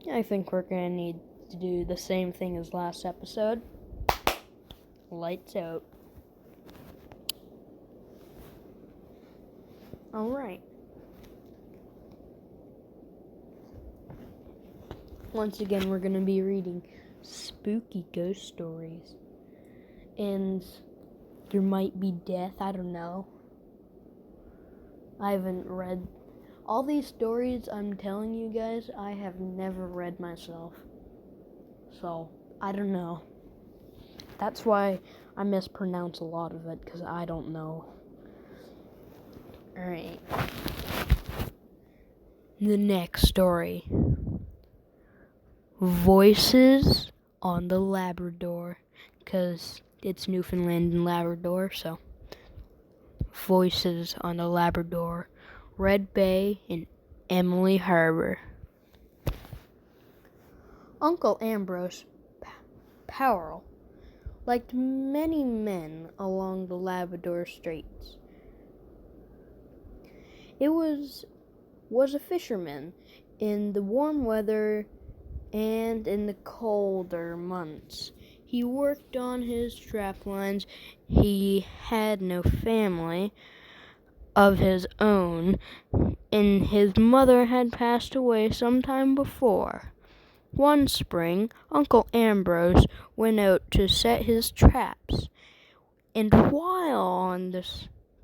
I think we're going to need to do the same thing as last episode. Lights out. Alright. Once again, we're going to be reading spooky ghost stories. And there might be death, I don't know. I haven't read all these stories I'm telling you guys, I have never read myself. So, I don't know. That's why I mispronounce a lot of it, because I don't know. Alright. The next story. Voices on the Labrador, because it's Newfoundland and Labrador, so. Voices on the Labrador, Red Bay, and Emily Harbor. Uncle Ambrose Powell, like many men along the Labrador Straits, it was a fisherman in the warm weather and in the colder months. He worked on his trap lines. He had no family of his own, and his mother had passed away some time before. One spring, Uncle Ambrose went out to set his traps, and while on the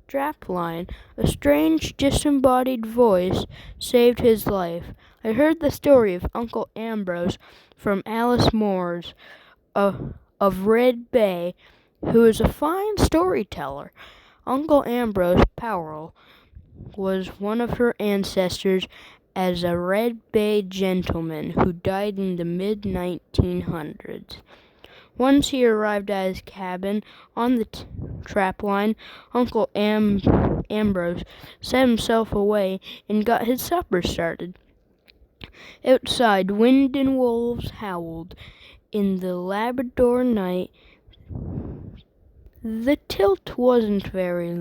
strap line, a strange disembodied voice saved his life. I heard the story of Uncle Ambrose from Alice Moore's of Red Bay, who is a fine storyteller. Uncle Ambrose Powell was one of her ancestors as a Red Bay gentleman who died in the mid-1900s. Once he arrived at his cabin on the trap line, Uncle Ambrose set himself away and got his supper started. Outside, wind and wolves howled. In the Labrador night, the tilt wasn't very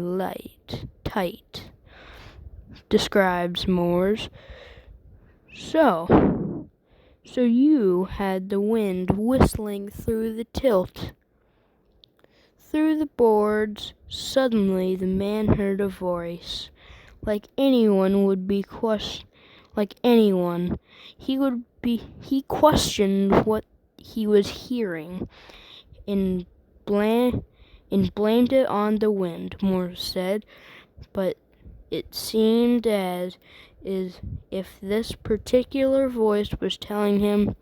tight, describes Moores. So you had the wind whistling through the tilt. Through the boards, suddenly the man heard a voice. Like anyone, he questioned what he was hearing and blamed it on the wind, Moore said, but it seemed as if this particular voice was telling him,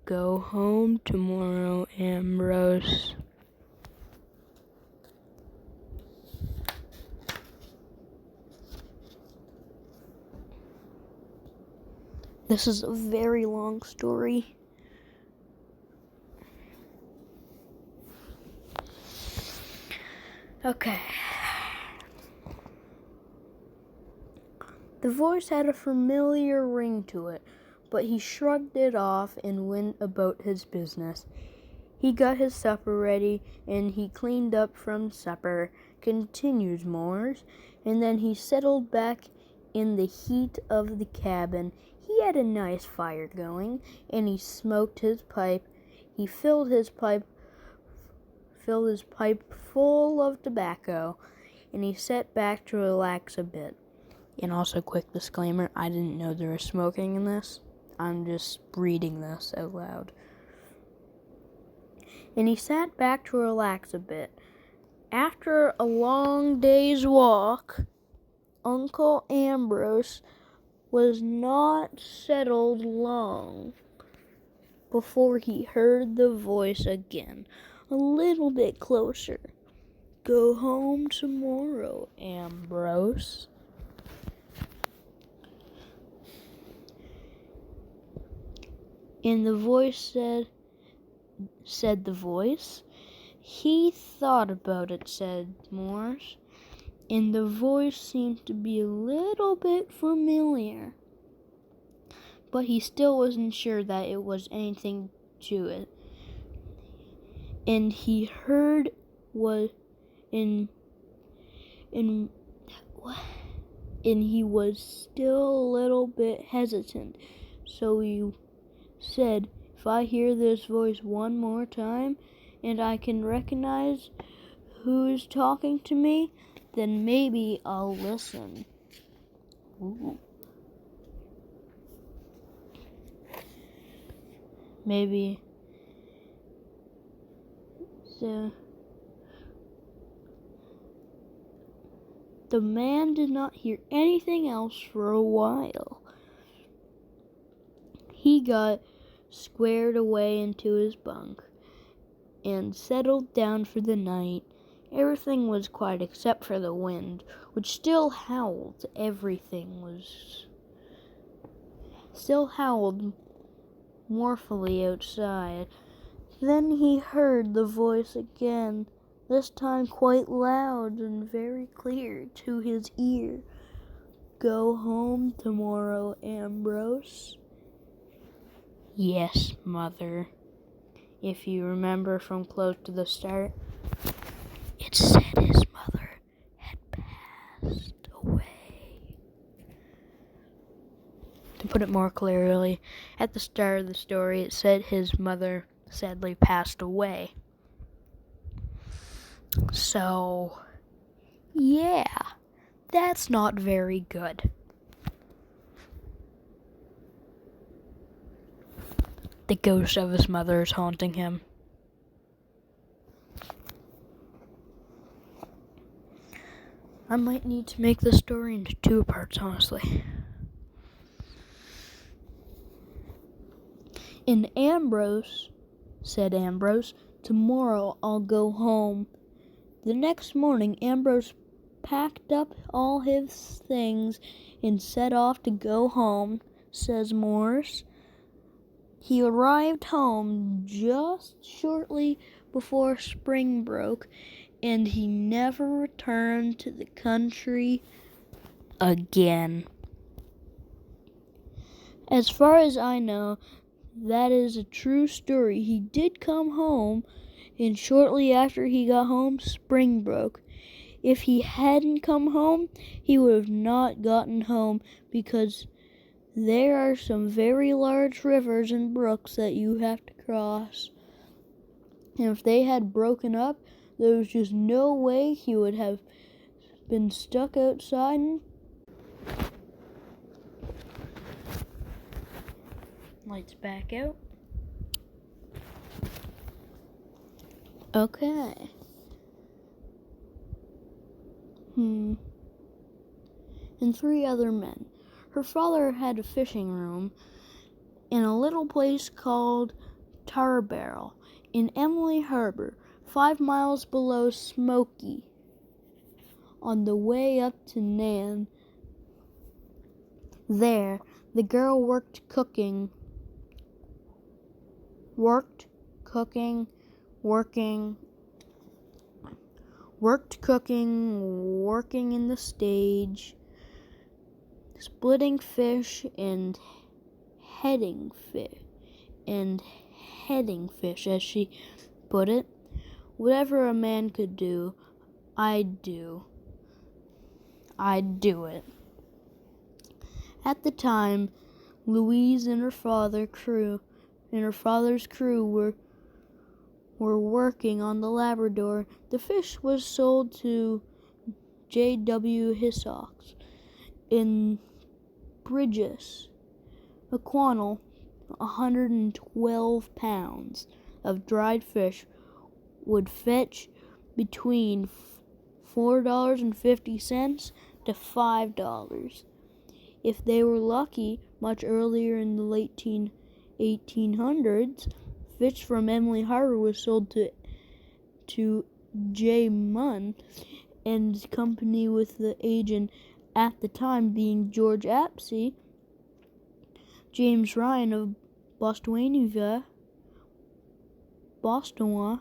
"Go home tomorrow, Ambrose." This is a very long story. Okay. The voice had a familiar ring to it, but he shrugged it off and went about his business. He got his supper ready, and he cleaned up from supper, continues Moores, and then he settled back in the heat of the cabin. He had a nice fire going, and he smoked his pipe. He filled his pipe full of tobacco, and he sat back to relax a bit. And also, quick disclaimer, I didn't know there was smoking in this. I'm just reading this out loud. And he sat back to relax a bit. After a long day's walk, Uncle Ambrose was not settled long before he heard the voice again, a little bit closer. "Go home tomorrow, Ambrose." And the voice said the voice. He thought about it, said Moores, and the voice seemed to be a little bit familiar. But he still wasn't sure that it was anything to it. And he heard and he was still a little bit hesitant. So he said, "If I hear this voice one more time and I can recognize who is talking to me, then maybe I'll listen." Ooh. Maybe. So, the man did not hear anything else for a while. He got squared away into his bunk and settled down for the night. Everything was quiet except for the wind, which still howled. Still howled mournfully outside. Then he heard the voice again, this time quite loud and very clear to his ear. "Go home tomorrow, Ambrose." "Yes, Mother." If you remember from close to the start, it said his mother had passed away. To put it more clearly, at the start of the story, it said his mother sadly passed away. So, yeah, that's not very good. The ghost of his mother is haunting him. I might need to make this story into 2 parts, honestly. "And Ambrose," said Ambrose, "tomorrow I'll go home." The next morning, Ambrose packed up all his things and set off to go home, says Morris. He arrived home just shortly before spring broke, and he never returned to the country again. As far as I know, that is a true story. He did come home, and shortly after he got home, spring broke. If he hadn't come home, he would have not gotten home, because there are some very large rivers and brooks that you have to cross. And if they had broken up, there was just no way he would have been stuck outside. Lights back out. Okay. And 3 other men. Her father had a fishing room in a little place called Tarbarrel in Emily Harbor, 5 miles below Smoky, on the way up to Nan. There, the girl worked cooking, working, working in the stage, splitting fish and heading fish, as she put it. Whatever a man could do, I'd do it. At the time, Louise and her father's crew were working on the Labrador. The fish was sold to J.W. Hiscox in Bridges. A quantile, 112 pounds of dried fish, would fetch between $4.50 to $5. If they were lucky, much earlier in the late 1800s, fish from Emily Harbor was sold to J. Munn and Company, with the agent at the time being George Apsey. James Ryan of Bostonville, Bostwania,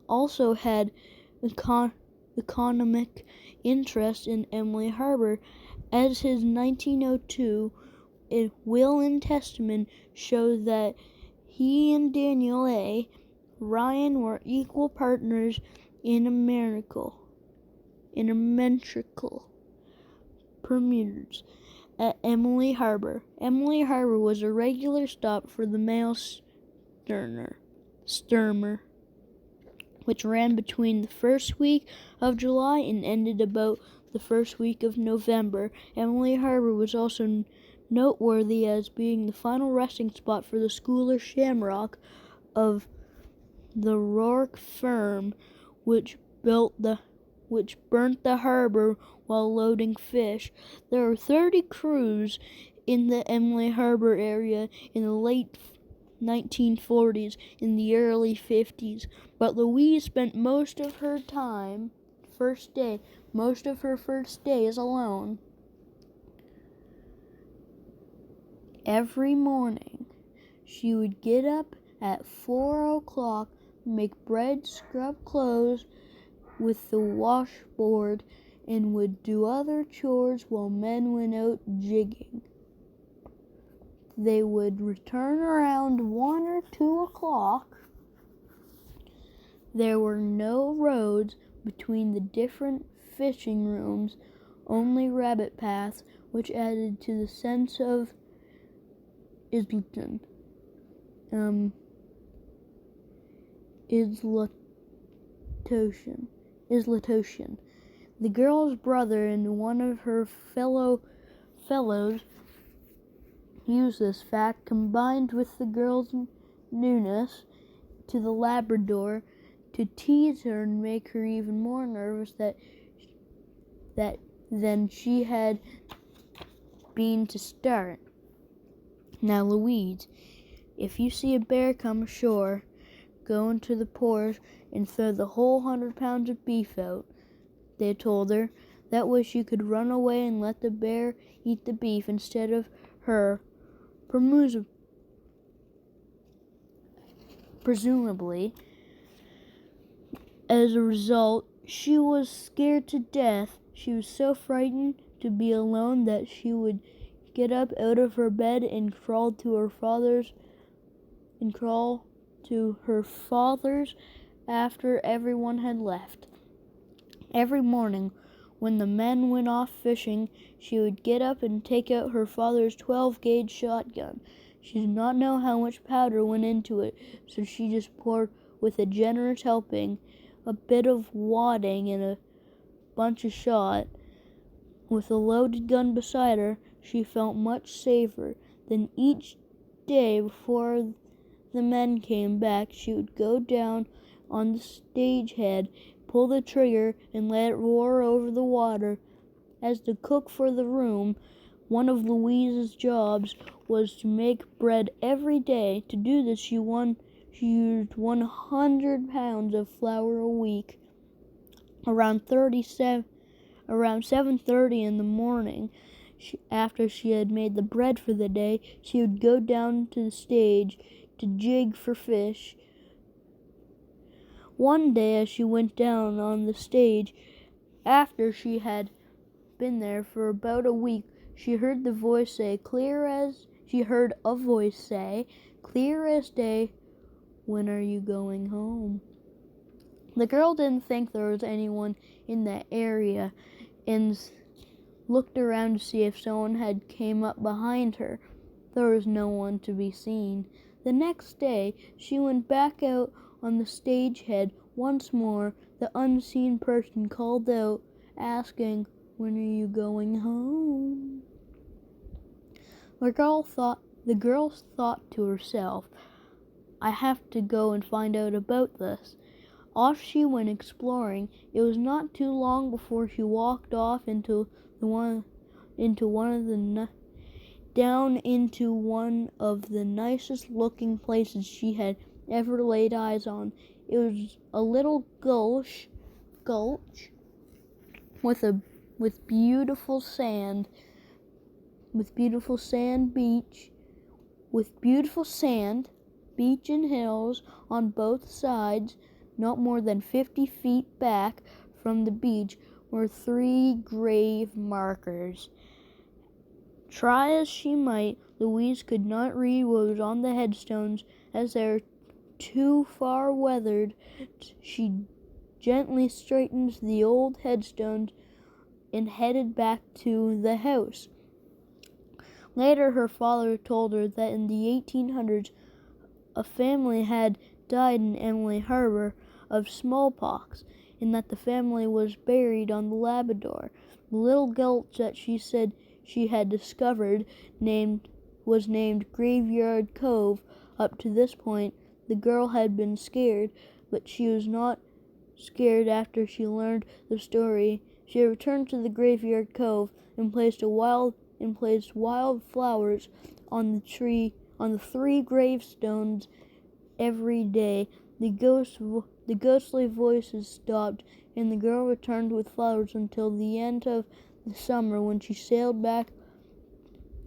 also had economic interest in Emily Harbor, as his 1902 will and testament showed that he and Daniel A. Ryan were equal partners in a metrical commuters at Emily Harbor. Emily Harbor was a regular stop for the mail steamer, which ran between the first week of July and ended about the first week of November. Emily Harbor was also noteworthy as being the final resting spot for the Schooler Shamrock of the Rourke firm, which burnt the harbor while loading fish. There were 30 crews in the Emily Harbor area in the late 1940s and the early 50s, but Louise spent most of her first days alone. Every morning, she would get up at 4 o'clock, make bread, scrub clothes with the washboard, and would do other chores while men went out jigging. They would return around 1 or 2 o'clock. There were no roads between the different fishing rooms, only rabbit paths, which added to the sense of isolation. The girl's brother and one of her fellows used this fact, combined with the girl's newness to the Labrador, to tease her and make her even more nervous than she had been to start. Now, Louise, if you see a bear come ashore, go into the porch and throw the whole 100 pounds of beef out, they told her. That way she could run away and let the bear eat the beef instead of her. Presumably, as a result, she was scared to death. She was so frightened to be alone that she would get up out of her bed and crawl to her father's after everyone had left. Every morning, when the men went off fishing, she would get up and take out her father's 12-gauge shotgun. She did not know how much powder went into it, so she just poured, with a generous helping, a bit of wadding and a bunch of shot. With a loaded gun beside her, she felt much safer. Then each day before the men came back, she would go down on the stage head, pull the trigger, and let it roar over the water. As the cook for the room, one of Louise's jobs was to make bread every day. To do this, she used 100 pounds of flour a week. Around 7:30 in the morning, after she had made the bread for the day, she would go down to the stage to jig for fish. One day, as she went down on the stage, after she had been there for about a week, she heard a voice say, clear as day, "When are you going home?" The girl didn't think there was anyone in that area and looked around to see if someone had came up behind her. There was no one to be seen. The next day, she went back out on the stage head once more. The unseen person called out, asking, "When are you going home?" The girl thought to herself, "I have to go and find out about this." Off she went exploring. It was not too long before she walked off into one of the nicest looking places she had ever laid eyes on. It was a little gulch with beautiful sand beach and hills on both sides. Not more than 50 feet back from the beach were 3 grave markers. Try as she might, Louise could not read what was on the headstones, as they were too far weathered. She gently straightened the old headstones and headed back to the house. Later, her father told her that in the 1800s, a family had died in Emily Harbor of smallpox, and that the family was buried on the Labrador. The little gulch that she said she had discovered was named Graveyard Cove. Up to this point, the girl had been scared, but she was not scared after she learned the story. She returned to the Graveyard Cove and placed wild flowers on the 3 gravestones every day. The ghostly voices stopped, and the girl returned with flowers until the end of the summer, when she sailed back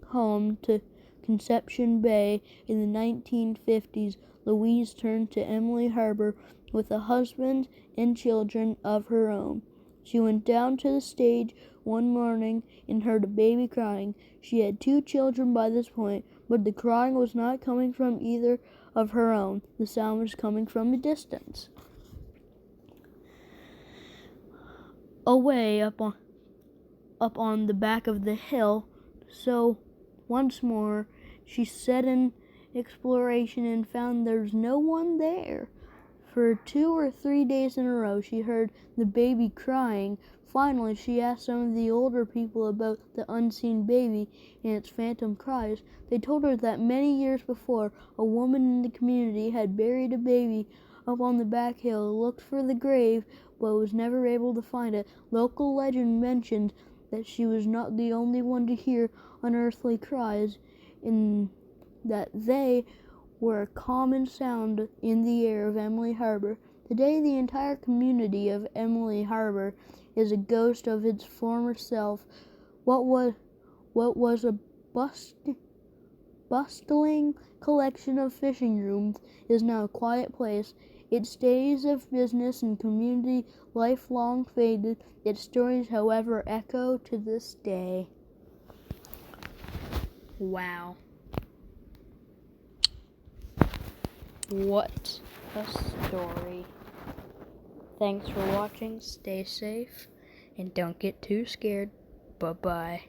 home to Conception Bay in the 1950s. Louise turned to Emily Harbor with a husband and children of her own. She went down to the stage one morning and heard a baby crying. She had 2 children by this point, but the crying was not coming from either of her own. The sound was coming from a distance. Away up on the back of the hill. So once more she set in exploration and found there's no one there. For 2 or 3 days in a row she heard the baby crying. Finally, she asked some of the older people about the unseen baby and its phantom cries. They told her that many years before, a woman in the community had buried a baby up on the back hill, looked for the grave, but was never able to find it. Local legend mentioned that she was not the only one to hear unearthly cries, and that they were a common sound in the air of Emily Harbor. Today, the entire community of Emily Harbor is a ghost of its former self. What was a bustling collection of fishing rooms is now a quiet place. Its days of business and community life long faded. Its stories, however, echo to this day. Wow. What a story. Thanks for watching. Stay safe and don't get too scared. Bye-bye.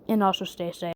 And also stay safe.